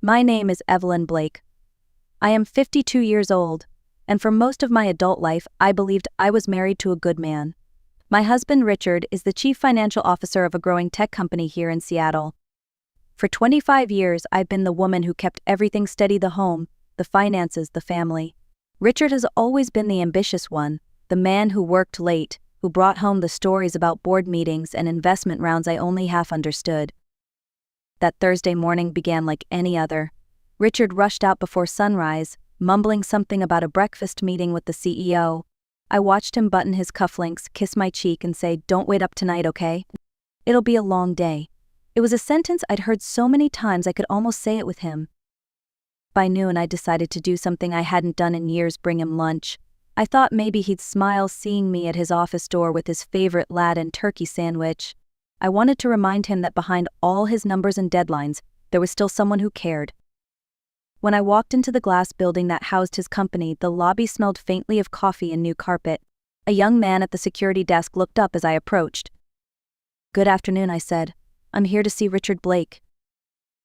My name is Evelyn Blake. I am 52 years old, and for most of my adult life I believed I was married to a good man. My husband Richard is the chief financial officer of a growing tech company here in Seattle. For 25 years I've been the woman who kept everything steady: the home, the finances, the family. Richard has always been the ambitious one, the man who worked late, who brought home the stories about board meetings and investment rounds I only half understood. That Thursday morning began like any other. Richard rushed out before sunrise, mumbling something about a breakfast meeting with the CEO. I watched him button his cufflinks, kiss my cheek and say, "Don't wait up tonight, okay? It'll be a long day." It was a sentence I'd heard so many times I could almost say it with him. By noon I decided to do something I hadn't done in years: bring him lunch. I thought maybe he'd smile seeing me at his office door with his favorite Latin turkey sandwich. I wanted to remind him that behind all his numbers and deadlines, there was still someone who cared. When I walked into the glass building that housed his company, the lobby smelled faintly of coffee and new carpet. A young man at the security desk looked up as I approached. "Good afternoon," I said. "I'm here to see Richard Blake."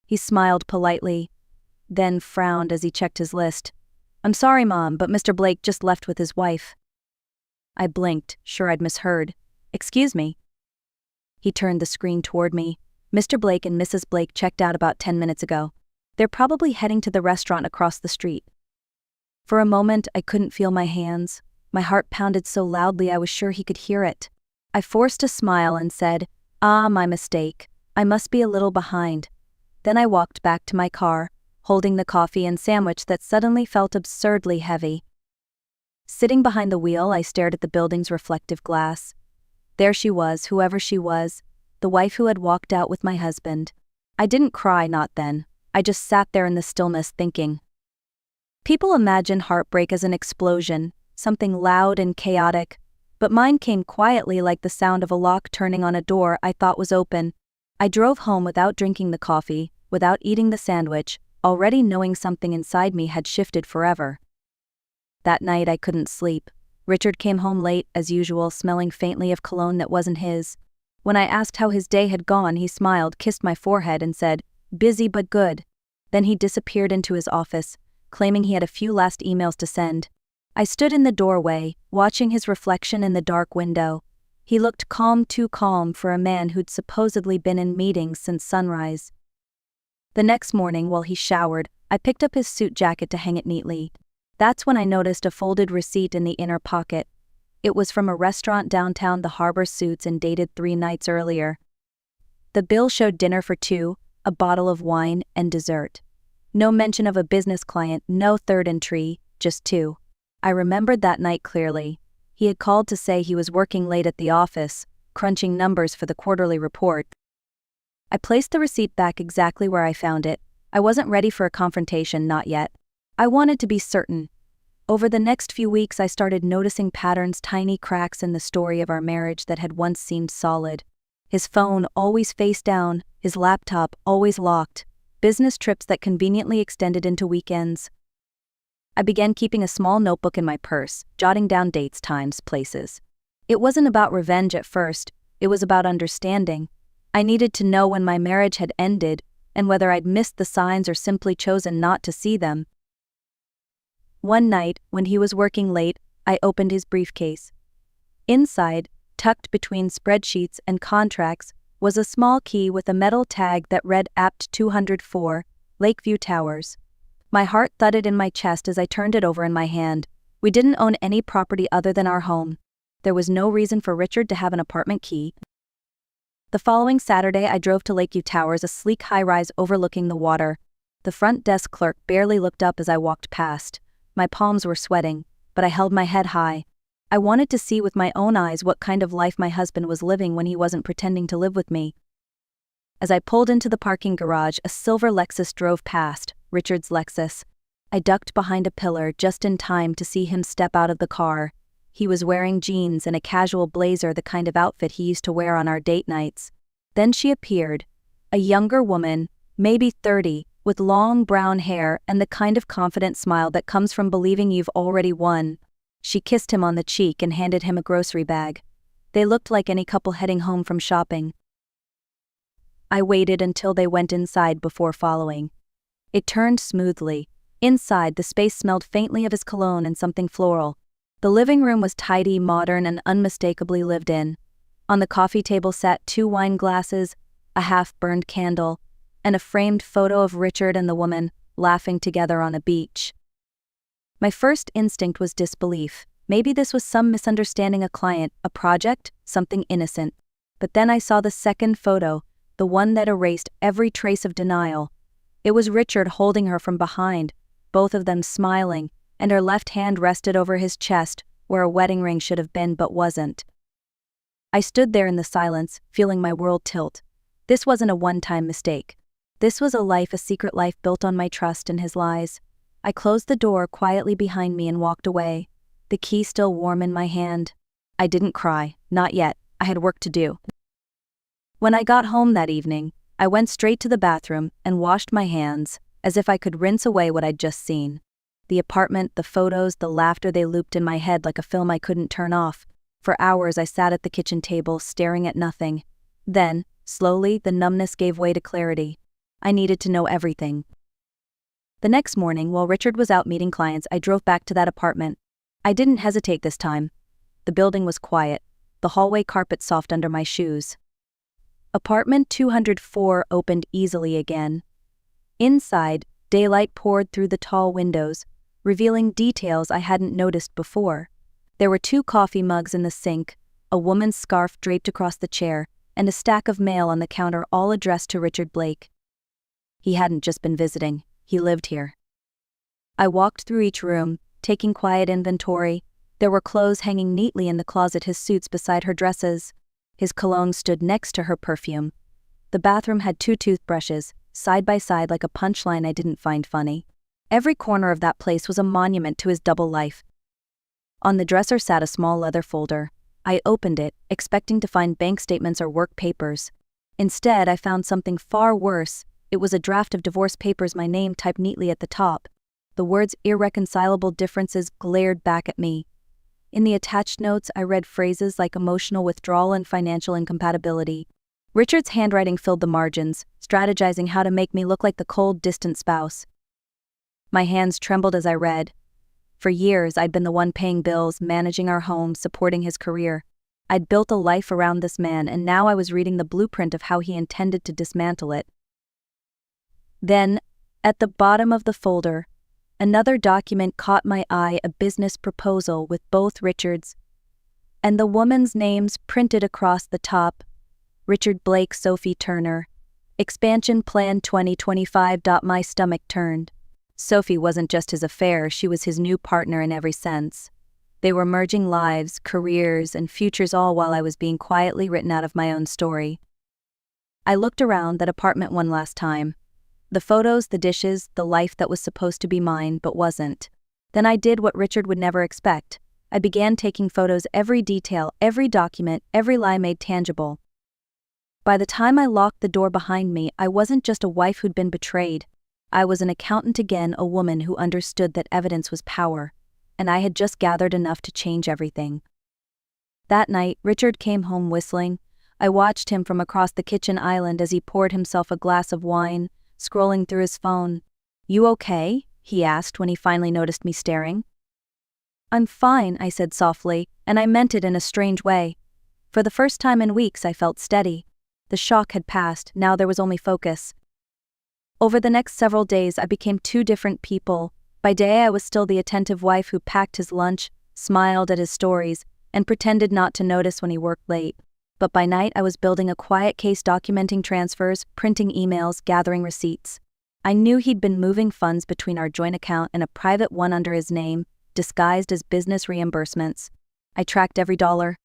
He smiled politely, then frowned as he checked his list. "I'm sorry, Mom, but Mr. Blake just left with his wife." I blinked, sure I'd misheard. "Excuse me." He turned the screen toward me. "Mr. Blake and Mrs. Blake checked out about 10 minutes ago. They're probably heading to the restaurant across the street." For a moment, I couldn't feel my hands. My heart pounded so loudly I was sure he could hear it. I forced a smile and said, My mistake. I must be a little behind." Then I walked back to my car, holding the coffee and sandwich that suddenly felt absurdly heavy. Sitting behind the wheel, I stared at the building's reflective glass. There she was, whoever she was, the wife who had walked out with my husband. I didn't cry, not then. I just sat there in the stillness thinking. People imagine heartbreak as an explosion, something loud and chaotic, but mine came quietly, like the sound of a lock turning on a door I thought was open. I drove home without drinking the coffee, without eating the sandwich, already knowing something inside me had shifted forever. That night I couldn't sleep. Richard came home late, as usual, smelling faintly of cologne that wasn't his. When I asked how his day had gone, he smiled, kissed my forehead and said, "Busy but good." Then he disappeared into his office, claiming he had a few last emails to send. I stood in the doorway, watching his reflection in the dark window. He looked calm, too calm for a man who'd supposedly been in meetings since sunrise. The next morning, while he showered, I picked up his suit jacket to hang it neatly. That's when I noticed a folded receipt in the inner pocket. It was from a restaurant downtown, the Harbor Suits, and dated 3 nights earlier. The bill showed dinner for 2, a bottle of wine, and dessert. No mention of a business client, no third entry, just 2. I remembered that night clearly. He had called to say he was working late at the office, crunching numbers for the quarterly report. I placed the receipt back exactly where I found it. I wasn't ready for a confrontation, not yet. I wanted to be certain. Over the next few weeks I started noticing patterns, tiny cracks in the story of our marriage that had once seemed solid. His phone always face down, his laptop always locked, business trips that conveniently extended into weekends. I began keeping a small notebook in my purse, jotting down dates, times, places. It wasn't about revenge at first, it was about understanding. I needed to know when my marriage had ended, and whether I'd missed the signs or simply chosen not to see them. One night, when he was working late, I opened his briefcase. Inside, tucked between spreadsheets and contracts, was a small key with a metal tag that read Apt 204, Lakeview Towers. My heart thudded in my chest as I turned it over in my hand. We didn't own any property other than our home. There was no reason for Richard to have an apartment key. The following Saturday I drove to Lakeview Towers, a sleek high-rise overlooking the water. The front desk clerk barely looked up as I walked past. My palms were sweating, but I held my head high. I wanted to see with my own eyes what kind of life my husband was living when he wasn't pretending to live with me. As I pulled into the parking garage, a silver Lexus drove past, Richard's Lexus. I ducked behind a pillar just in time to see him step out of the car. He was wearing jeans and a casual blazer, the kind of outfit he used to wear on our date nights. Then she appeared, a younger woman, maybe 30, with long brown hair and the kind of confident smile that comes from believing you've already won. She kissed him on the cheek and handed him a grocery bag. They looked like any couple heading home from shopping. I waited until they went inside before following. It turned smoothly. Inside, the space smelled faintly of his cologne and something floral. The living room was tidy, modern, and unmistakably lived in. On the coffee table sat 2 wine glasses, a half-burned candle, and a framed photo of Richard and the woman laughing together on a beach. My first instinct was disbelief. Maybe this was some misunderstanding, a client, a project, something innocent. But then I saw the second photo, the one that erased every trace of denial. It was Richard holding her from behind, both of them smiling, and her left hand rested over his chest, where a wedding ring should have been but wasn't. I stood there in the silence, feeling my world tilt. This wasn't a one-time mistake. This was a secret life built on my trust and his lies. I closed the door quietly behind me and walked away, the key still warm in my hand. I didn't cry, not yet. I had work to do. When I got home that evening, I went straight to the bathroom and washed my hands, as if I could rinse away what I'd just seen. The apartment, the photos, the laughter, they looped in my head like a film I couldn't turn off. For hours I sat at the kitchen table, staring at nothing. Then, slowly, the numbness gave way to clarity. I needed to know everything. The next morning, while Richard was out meeting clients, I drove back to that apartment. I didn't hesitate this time. The building was quiet, the hallway carpet soft under my shoes. Apartment 204 opened easily again. Inside, daylight poured through the tall windows, revealing details I hadn't noticed before. There were 2 coffee mugs in the sink, a woman's scarf draped across the chair, and a stack of mail on the counter, all addressed to Richard Blake. He hadn't just been visiting, he lived here. I walked through each room, taking quiet inventory. There were clothes hanging neatly in the closet, his suits beside her dresses. His cologne stood next to her perfume. The bathroom had 2 toothbrushes, side by side like a punchline I didn't find funny. Every corner of that place was a monument to his double life. On the dresser sat a small leather folder. I opened it, expecting to find bank statements or work papers. Instead, I found something far worse. It was a draft of divorce papers, my name typed neatly at the top. The words "irreconcilable differences" glared back at me. In the attached notes, I read phrases like emotional withdrawal and financial incompatibility. Richard's handwriting filled the margins, strategizing how to make me look like the cold, distant spouse. My hands trembled as I read. For years, I'd been the one paying bills, managing our home, supporting his career. I'd built a life around this man, and now I was reading the blueprint of how he intended to dismantle it. Then, at the bottom of the folder, another document caught my eye, a business proposal with both Richards and the woman's names printed across the top. Richard Blake, Sophie Turner. Expansion Plan 2025. My stomach turned. Sophie wasn't just his affair, she was his new partner in every sense. They were merging lives, careers, and futures, all while I was being quietly written out of my own story. I looked around that apartment one last time. The photos, the dishes, the life that was supposed to be mine but wasn't. Then I did what Richard would never expect. I began taking photos, every detail, every document, every lie made tangible. By the time I locked the door behind me, I wasn't just a wife who'd been betrayed. I was an accountant again, a woman who understood that evidence was power, and I had just gathered enough to change everything. That night, Richard came home whistling. I watched him from across the kitchen island as he poured himself a glass of wine, scrolling through his phone. "You okay?" he asked when he finally noticed me staring. "I'm fine," I said softly, and I meant it in a strange way. For the first time in weeks, I felt steady. The shock had passed, now there was only focus. Over the next several days, I became 2 different people. By day, I was still the attentive wife who packed his lunch, smiled at his stories, and pretended not to notice when he worked late. But by night, I was building a quiet case, documenting transfers, printing emails, gathering receipts. I knew he'd been moving funds between our joint account and a private one under his name, disguised as business reimbursements. I tracked every dollar.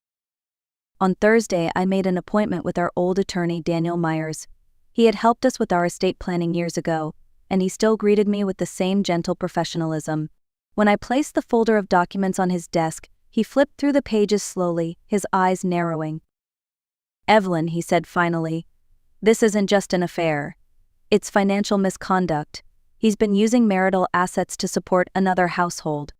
On Thursday, I made an appointment with our old attorney, Daniel Myers. He had helped us with our estate planning years ago, and he still greeted me with the same gentle professionalism. When I placed the folder of documents on his desk, he flipped through the pages slowly, his eyes narrowing. "Evelyn," he said finally, "this isn't just an affair. It's financial misconduct. He's been using marital assets to support another household."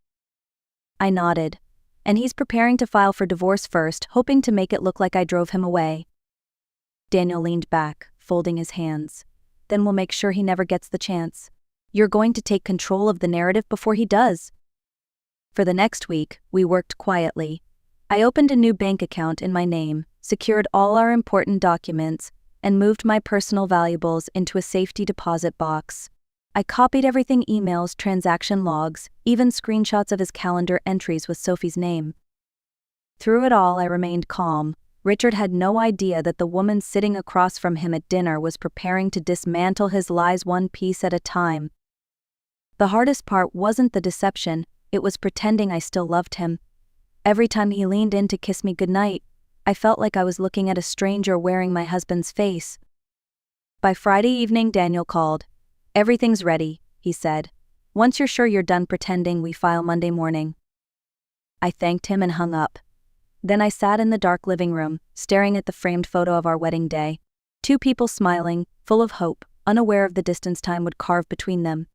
I nodded. "And he's preparing to file for divorce first, hoping to make it look like I drove him away." Daniel leaned back, folding his hands. "Then we'll make sure he never gets the chance." You're going to take control of the narrative before he does. For the next week, we worked quietly. I opened a new bank account in my name, secured all our important documents, and moved my personal valuables into a safety deposit box. I copied everything: emails, transaction logs, even screenshots of his calendar entries with Sophie's name. Through it all, I remained calm. Richard had no idea that the woman sitting across from him at dinner was preparing to dismantle his lies one piece at a time. The hardest part wasn't the deception, it was pretending I still loved him. Every time he leaned in to kiss me goodnight, I felt like I was looking at a stranger wearing my husband's face. By Friday evening, Daniel called. "Everything's ready," he said. "Once you're sure you're done pretending, we file Monday morning." I thanked him and hung up. Then I sat in the dark living room, staring at the framed photo of our wedding day. Two people smiling, full of hope, unaware of the distance time would carve between them.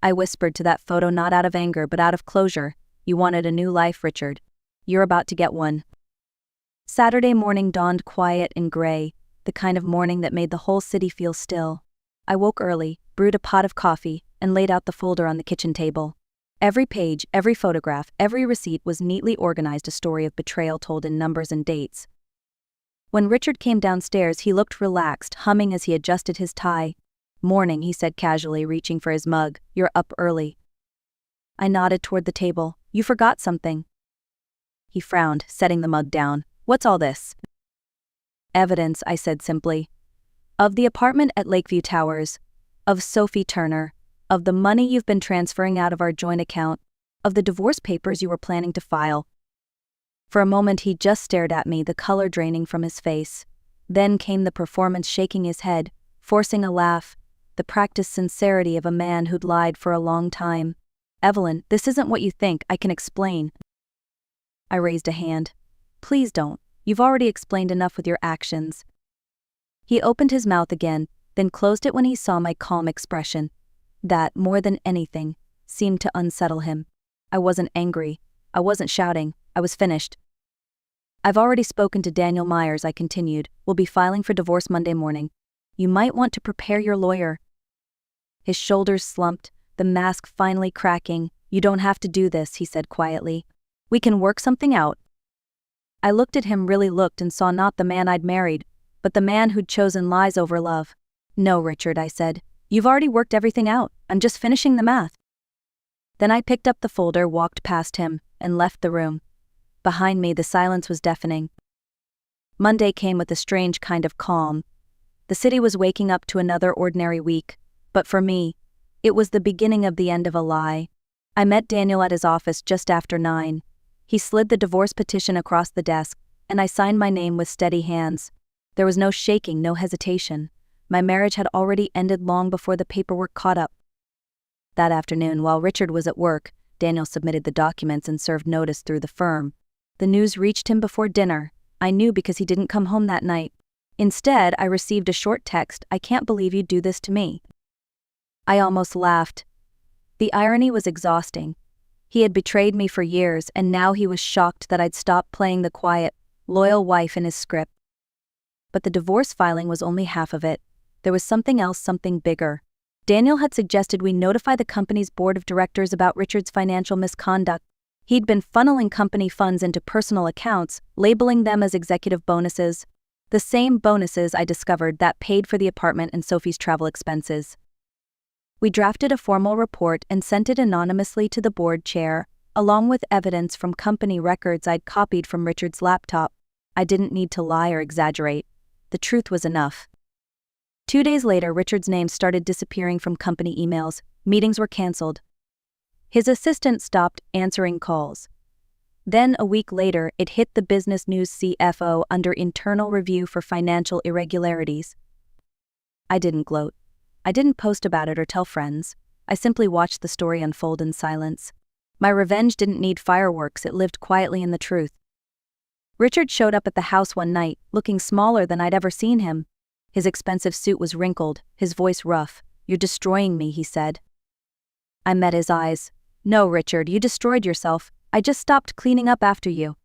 I whispered to that photo, not out of anger but out of closure, "You wanted a new life, Richard. You're about to get one." Saturday morning dawned quiet and gray, the kind of morning that made the whole city feel still. I woke early, brewed a pot of coffee, and laid out the folder on the kitchen table. Every page, every photograph, every receipt was neatly organized, a story of betrayal told in numbers and dates. When Richard came downstairs, he looked relaxed, humming as he adjusted his tie. "Morning," he said casually, reaching for his mug. "You're up early." I nodded toward the table. "You forgot something." He frowned, setting the mug down. "What's all this?" "Evidence," I said simply. "Of the apartment at Lakeview Towers. Of Sophie Turner. Of the money you've been transferring out of our joint account. Of the divorce papers you were planning to file." For a moment he just stared at me, the color draining from his face. Then came the performance, shaking his head, forcing a laugh, the practiced sincerity of a man who'd lied for a long time. "Evelyn, this isn't what you think, I can explain." I raised a hand. "Please don't. You've already explained enough with your actions." He opened his mouth again, then closed it when he saw my calm expression. That, more than anything, seemed to unsettle him. I wasn't angry. I wasn't shouting. I was finished. "I've already spoken to Daniel Myers," I continued. "We'll be filing for divorce Monday morning. You might want to prepare your lawyer." His shoulders slumped, the mask finally cracking. "You don't have to do this," he said quietly. "We can work something out." I looked at him, really looked, and saw not the man I'd married, but the man who'd chosen lies over love. "No, Richard," I said. "You've already worked everything out. I'm just finishing the math." Then I picked up the folder, walked past him, and left the room. Behind me, the silence was deafening. Monday came with a strange kind of calm. The city was waking up to another ordinary week, but for me, it was the beginning of the end of a lie. I met Daniel at his office just after 9. He slid the divorce petition across the desk, and I signed my name with steady hands. There was no shaking, no hesitation. My marriage had already ended long before the paperwork caught up. That afternoon, while Richard was at work, Daniel submitted the documents and served notice through the firm. The news reached him before dinner. I knew because he didn't come home that night. Instead, I received a short text: "I can't believe you'd do this to me." I almost laughed. The irony was exhausting. He had betrayed me for years, and now he was shocked that I'd stopped playing the quiet, loyal wife in his script. But the divorce filing was only half of it. There was something else, something bigger. Daniel had suggested we notify the company's board of directors about Richard's financial misconduct. He'd been funneling company funds into personal accounts, labeling them as executive bonuses. The same bonuses, I discovered, that paid for the apartment and Sophie's travel expenses. We drafted a formal report and sent it anonymously to the board chair, along with evidence from company records I'd copied from Richard's laptop. I didn't need to lie or exaggerate. The truth was enough. 2 days later, Richard's name started disappearing from company emails. Meetings were canceled. His assistant stopped answering calls. Then, a week later, it hit the Business News CFO under internal review for financial irregularities. I didn't gloat. I didn't post about it or tell friends. I simply watched the story unfold in silence. My revenge didn't need fireworks, it lived quietly in the truth. Richard showed up at the house one night, looking smaller than I'd ever seen him. His expensive suit was wrinkled, his voice rough. "You're destroying me," he said. I met his eyes. "No, Richard, you destroyed yourself. I just stopped cleaning up after you."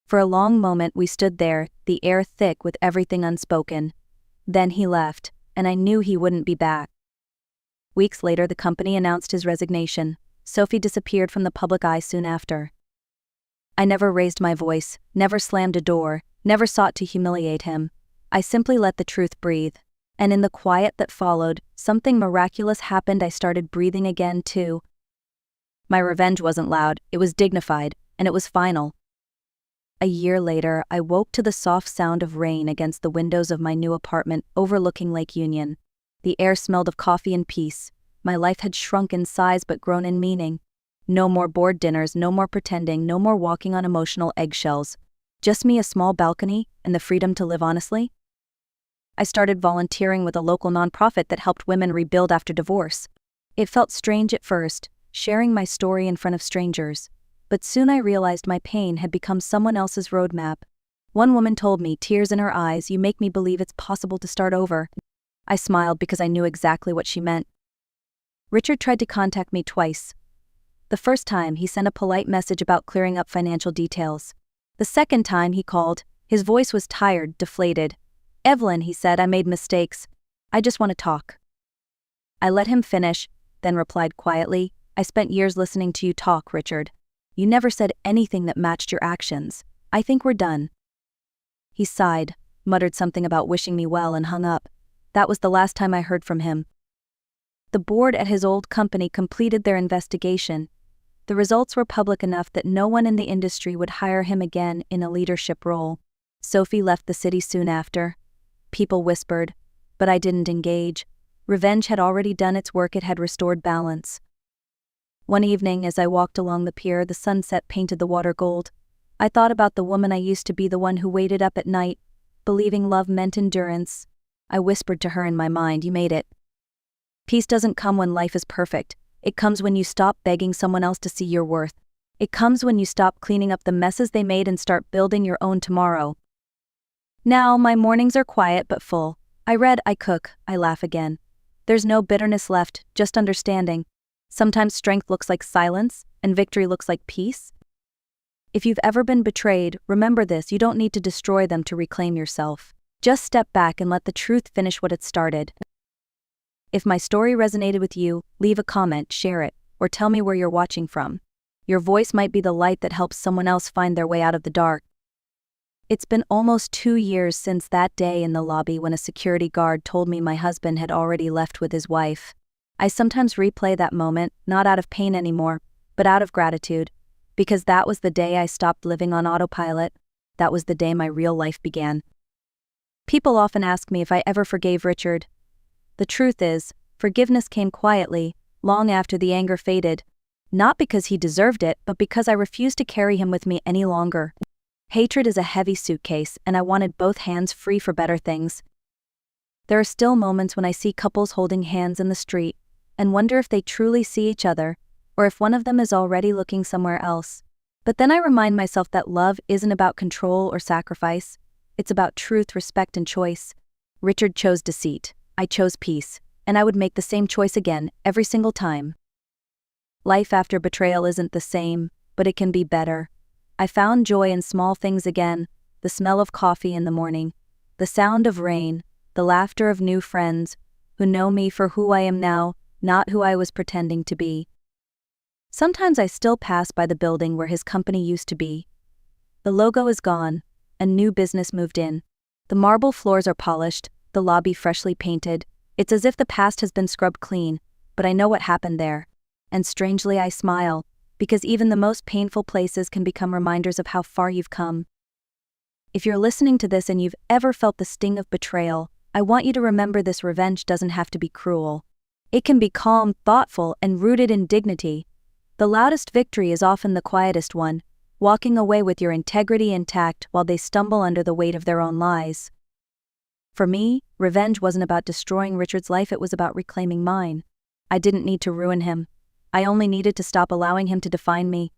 For a long moment we stood there, the air thick with everything unspoken. Then he left, and I knew he wouldn't be back. Weeks later, the company announced his resignation. Sophie disappeared from the public eye soon after. I never raised my voice, never slammed a door, never sought to humiliate him. I simply let the truth breathe. And in the quiet that followed, something miraculous happened. I started breathing again, too. My revenge wasn't loud, it was dignified, and it was final. A year later, I woke to the soft sound of rain against the windows of my new apartment overlooking Lake Union. The air smelled of coffee and peace. My life had shrunk in size but grown in meaning. No more bored dinners, no more pretending, no more walking on emotional eggshells. Just me, a small balcony, and the freedom to live honestly. I started volunteering with a local nonprofit that helped women rebuild after divorce. It felt strange at first, sharing my story in front of strangers. But soon I realized my pain had become someone else's roadmap. One woman told me, tears in her eyes, "You make me believe it's possible to start over." I smiled because I knew exactly what she meant. Richard tried to contact me twice. The first time, he sent a polite message about clearing up financial details. The second time he called, his voice was tired, deflated. "Evelyn," he said, "I made mistakes. I just want to talk." I let him finish, then replied quietly, "I spent years listening to you talk, Richard. You never said anything that matched your actions. I think we're done." He sighed, muttered something about wishing me well, and hung up. That was the last time I heard from him. The board at his old company completed their investigation. The results were public enough that no one in the industry would hire him again in a leadership role. Sophie left the city soon after. People whispered, but I didn't engage. Revenge had already done its work, it had restored balance. One evening, as I walked along the pier, the sunset painted the water gold. I thought about the woman I used to be, the one who waited up at night, believing love meant endurance. I whispered to her in my mind, "You made it." Peace doesn't come when life is perfect. It comes when you stop begging someone else to see your worth. It comes when you stop cleaning up the messes they made and start building your own tomorrow. Now, my mornings are quiet but full. I read, I cook, I laugh again. There's no bitterness left, just understanding. Sometimes strength looks like silence, and victory looks like peace. If you've ever been betrayed, remember this: you don't need to destroy them to reclaim yourself. Just step back and let the truth finish what it started. If my story resonated with you, leave a comment, share it, or tell me where you're watching from. Your voice might be the light that helps someone else find their way out of the dark. It's been almost 2 years since that day in the lobby when a security guard told me my husband had already left with his wife. I sometimes replay that moment, not out of pain anymore, but out of gratitude, because that was the day I stopped living on autopilot. That was the day my real life began. People often ask me if I ever forgave Richard. The truth is, forgiveness came quietly, long after the anger faded. Not because he deserved it, but because I refused to carry him with me any longer. Hatred is a heavy suitcase, and I wanted both hands free for better things. There are still moments when I see couples holding hands in the street, and wonder if they truly see each other, or if one of them is already looking somewhere else. But then I remind myself that love isn't about control or sacrifice. It's about truth, respect, and choice. Richard chose deceit. I chose peace, and I would make the same choice again, every single time. Life after betrayal isn't the same, but it can be better. I found joy in small things again: the smell of coffee in the morning, the sound of rain, the laughter of new friends who know me for who I am now, not who I was pretending to be. Sometimes I still pass by the building where his company used to be. The logo is gone, a new business moved in. The marble floors are polished, the lobby freshly painted. It's as if the past has been scrubbed clean, but I know what happened there. And strangely I smile, because even the most painful places can become reminders of how far you've come. If you're listening to this and you've ever felt the sting of betrayal, I want you to remember this: revenge doesn't have to be cruel. It can be calm, thoughtful, and rooted in dignity. The loudest victory is often the quietest one, walking away with your integrity intact while they stumble under the weight of their own lies. For me, revenge wasn't about destroying Richard's life, it was about reclaiming mine. I didn't need to ruin him. I only needed to stop allowing him to define me.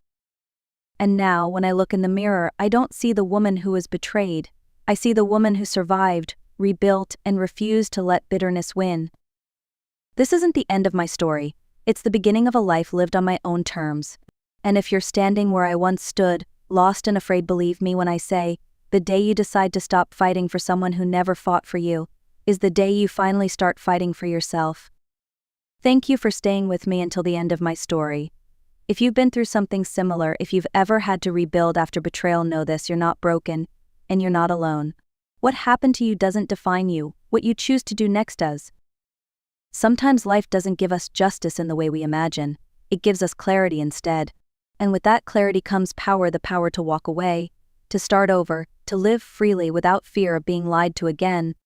And now, when I look in the mirror, I don't see the woman who was betrayed. I see the woman who survived, rebuilt, and refused to let bitterness win. This isn't the end of my story. It's the beginning of a life lived on my own terms. And if you're standing where I once stood, lost and afraid, believe me when I say, the day you decide to stop fighting for someone who never fought for you is the day you finally start fighting for yourself. Thank you for staying with me until the end of my story. If you've been through something similar, if you've ever had to rebuild after betrayal, know this: you're not broken, and you're not alone. What happened to you doesn't define you, what you choose to do next does. Sometimes life doesn't give us justice in the way we imagine, it gives us clarity instead. And with that clarity comes power, the power to walk away, to start over, to live freely without fear of being lied to again.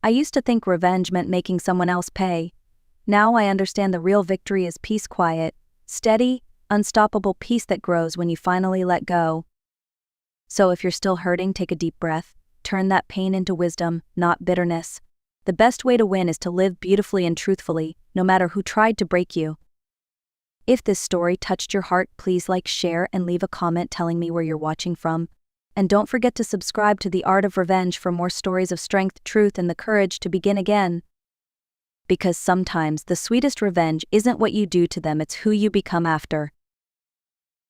I used to think revenge meant making someone else pay. Now I understand the real victory is peace, quiet, steady, unstoppable peace that grows when you finally let go. So if you're still hurting, take a deep breath, turn that pain into wisdom, not bitterness. The best way to win is to live beautifully and truthfully, no matter who tried to break you. If this story touched your heart, please like, share, and leave a comment telling me where you're watching from. And don't forget to subscribe to The Art of Revenge for more stories of strength, truth, and the courage to begin again. Because sometimes the sweetest revenge isn't what you do to them, it's who you become after.